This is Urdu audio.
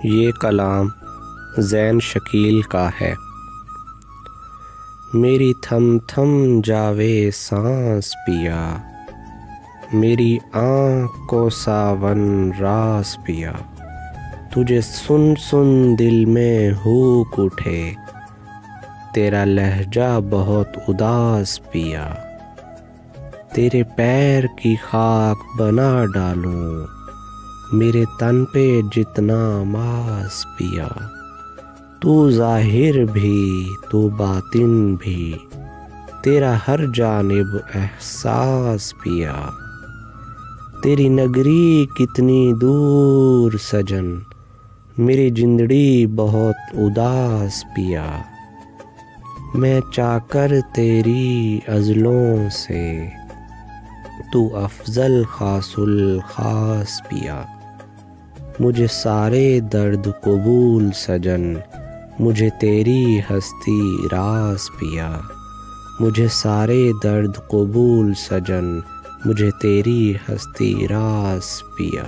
یہ کلام زین شکیل کا ہے۔ میری تھم تھم جاوے سانس پیا، میری آنکھ کو ساون راس پیا، تجھے سن سن دل میں ہوک اٹھے، تیرا لہجہ بہت اداس پیا، تیرے پیر کی خاک بنا ڈالوں میرے تن پہ جتنا ماس پیا، تو ظاہر بھی تو باطن بھی، تیرا ہر جانب احساس پیا، تیری نگری کتنی دور سجن، میری جندڑی بہت اداس پیا، میں چاکر تیری عضلوں سے، تو افضل خاص الخاص پیا، مجھے سارے درد قبول سجن، مجھے تیری ہستی راس پیا، مجھے سارے درد قبول سجن، مجھے تیری ہستی راس پیا۔